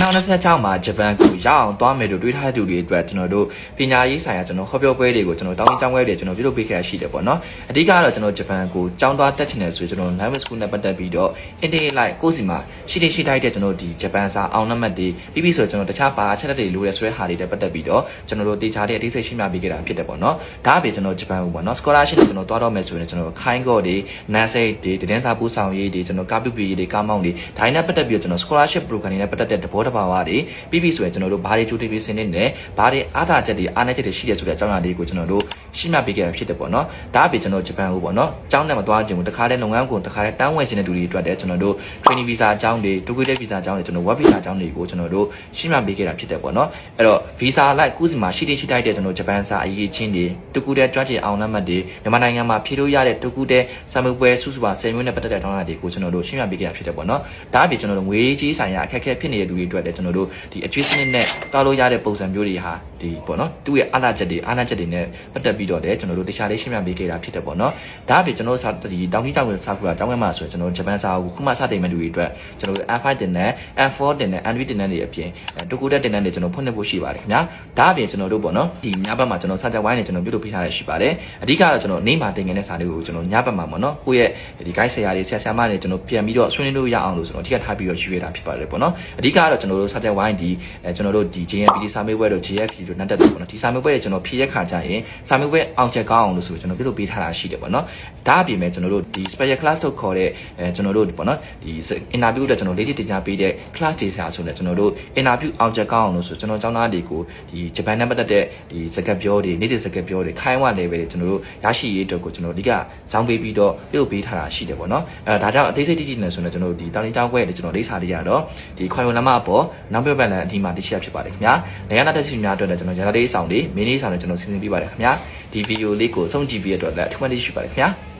2026မှာဂျပန်ကိုရအောင်သွားမယ်လို့တွေးထားတဲ့သူတွေအတွက်ကျွန်တော်တို့ပညာရေးဆိုင်ရာကျွန်တော်ဟောပြောပွဲတွေကိုကျွန်တော်တောင်းကျောင်းပွဲတွေကျွန်တော်ပြုလုပ်ပေးခဲ့ရရှိတယ်ပေါ့နော်အဓိကတော့ကျွန်တော်ဂျပန်ကိုကျောင်းသွားတက်ချင်တယ်ဆိုရင်ကျွန်တော် language school နဲ့ပတ်သက်ပြီးတော့ Internet လိုက်ကိုယ်စီမှာရှိတိုက်တဲ့ကျွန်တော်ဒီဂျပန်စာအောင်နံပါတ်တွေပြီးပြီဆိုကျွန်တော်တခြားပါအချက်လက်တွေလိုရဲဆိုတဲ့ဟာတွေတက်ပတ်သက်ပြီးတော့ကျွန်တော်တို့တေချာတဲ့အသေးစိတ်ရှင်းပြပေးခဲ့တာဖြစ်တယ်ပေါ့နော်ဒါအပြင်ကျွန်တော်ဂျပန်ကိုပေါ့နော် scholarship တွေကျွန်တော်သွားတော့မယ်ဆိုရင်ကျွန်တော်ခိုင်းကော့တွေ NASA တွေတင်းစာပူဆောင်ရေးတွေကျွန်တော်ကားပြုတ်ရေးတွေကားမောင်းတွေဒါနဲ့ပတ်သက်ပြီးတော့ကျွန်တော် scholarship program တွေနဲ့ပတ်သက်တဲ့သဘောတဘာဝတွေပြီးပြီဆိုရင်ကျွန်တော်တို့ဘာတွေကြိုတင်ပြီးစင်နေနဲ့ဘာတွေအားသာချက်တွေအားနည်းချက်တွေရှိတယ်ဆိုတဲ့အကြောင်းအရာတွေကိုကျွန်တော်တို့ရှင်းပြပေးခဲ့တာဖြစ်တယ်ပေါ့နော်ဒါအပြင်ကျွန်တော်ဂျပန်ကိုပေါ့နော်ကျောင်းနဲ့မသွားခြင်းကိုတခါတည်းလုပ်ငန်းကိုတခါတည်းတန်းဝင်ခြင်းတဲ့သူတွေအတွက်တည်းကျွန်တော်တို့ training visa အကြောင်းတွေတူကွေးတဲ့ visa အကြောင်းတွေကျွန်တော် work visa အကြောင်းတွေကိုကျွန်တော်တို့ရှင်းပြပေးခဲ့တာဖြစ်တယ်ပေါ့နော်အဲ့တော့ visa လိုက်ခုစီမှာရှိတိုက်တဲ့ကျွန်တော်ဂျပန်စာအရေးချင်းတွေတူကွေးတဲ့ကြွချင်အောင်နံပါတ်တွေမြန်မာနိုင်ငံမှာဖြေလို့ရတဲ့တူကွေးတဲ့စာမေးပွဲစုစုပေါင်း10မျိုးနဲ့ပတ်သက်တဲ့အကြောင်းအရာတွေကိုကျွန်တော်တို့ရှင်းပြပေးခဲ့တာဖြစ်တယ်ပေါ့နော်ဒါအပြင်ကျွန်တော်တို့ငွေကြီးဆိုင်ရာအခက်အခဲဖြစ်နေတဲ့လူတွေအတွက်တည်းကျွန်တော်တို့ဒီအကျွေးစနစ်နဲ့တောက်လို့ရတဲ့ပုံစံမျိုးတွေဟာဒီပေါ့နော်သူ့ရဲ့အားနည်းချက်တွေနဲ့ပတ်သက်ပြီးတော့လည်းကျွန်တော်တို့တခြားလေးရှင်းပြပေးခဲ့တာဖြစ်တယ်ပေါ့နော်ဒါအပြင်ကျွန်တော်တို့ဒီတောင်ကြီးတောင်ဝင်စာကူတာတောင်းခဲ့မှာဆိုရင်ကျွန်တော်တို့ဂျပန်စာကိုခုမှစတင်မဲ့လူတွေအတွက်ကျွန်တော်တို့ F5 တင်နဲ့ F4 တင်နဲ့ NV တင်နဲ့တွေအပြင်တူကူတက်တင်နဲ့တွေကျွန်တော်ဖွင့်လှစ်ဖို့ရှိပါတယ်ခင်ဗျာဒါအပြင်ကျွန်တော်တို့ပေါ့နော်ဒီညဘက်မှာကျွန်တော်စာကြဝိုင်းနဲ့ကျွန်တော်ပြုလုပ်ပေးထားရရှိပါတယ်အဓိကတော့ကျွန်တော်နေမှာတင်နေတဲ့စာတွေကိုကျွန်တော်ညဘက်မှာပေါ့နော်ကိုယ့်ရဲ့ဒီ guide ဆရာတွေဆရာမတွေကျွန်တော်ပြန်ပြီးတော့ဆွေးနွေးလို့ရအောင်လို့ကျွန်တော်အဓိကထားပြီးတော့ရွေးရတာဖြစ်ပါတယ်ပေါ့နော်အဓိကတော့ကျွန်တော်တို့စာကြဝိုင်းဒီကျွန်တော်တို့ဒီ JNPT စာမေးပွဲတို့ JFP တို့နဲ့တက်တယ်ပေါ့နော်ဒီစာမေးပွဲတွေကျွန်တော်ဖြေရခါကြရင်စာမေးပွဲအောင်ချက်ကောင်းအောင်လို့ဆိုကျွန်တော်ပြုလုပ်ပေးထားတာရှိတယ်ပေါ့နော်ဒါအပြင်မဲ့ကျွန်တော်တို့ဒီ special class တို့ခေါ်တဲ့ကျွန်တော်တို့ပေါ့နော်ဒီ interview တွေကျွန်တော်လေ့ကျင့်တင်ကြားပေးတဲ့ class တွေဆရာဆိုလဲကျွန်တော်တို့ interview အောင်ချက်ကောင်းအောင်လို့ဆိုကျွန်တော်ကျောင်းသားတွေကိုဒီဂျပန်နဲ့ပတ်သက်တဲ့ဒီစကားပြောတွေနေ့စဉ်စကားပြောတွေခိုင်းဝ level တွေကျွန်တော်တို့ရရှိရေးအတွက်ကိုကျွန်တော်အဓိကဇောင်းပေးပြီးတော့ပြုလုပ်ပေးထားတာရှိတယ်ပေါ့နော်ဒါကြောင့်အသေးစိတ်တိကျနေဆိုတော့ကျွန်တော်တို့ဒီတောင်ကြီးကျောင်းခွဲတွေကျွန်တော်လိပ်စာတွေရတော့ဒီခွန်ရုံလမ်းမပေါ်နောက်ပြောပတ်လန်အဒီမှာတရှိရဖြစ်ပါတယ်ခင်ဗျာနေရာတက်စီများအတွက်လည်းကျွန်တော်ရတာလေးဆောင်တွေမင်းလေးဆောင်တွေကျွန်တော်စီစဉ်ပေးပါတယ်ခင်ဗျာဒီဗီဒီယိုလေးကိုဆုံးကြည့်ပြီးရတော့လည်းအထူးမှတ်ရှိပါတယ်ခင်ဗျာ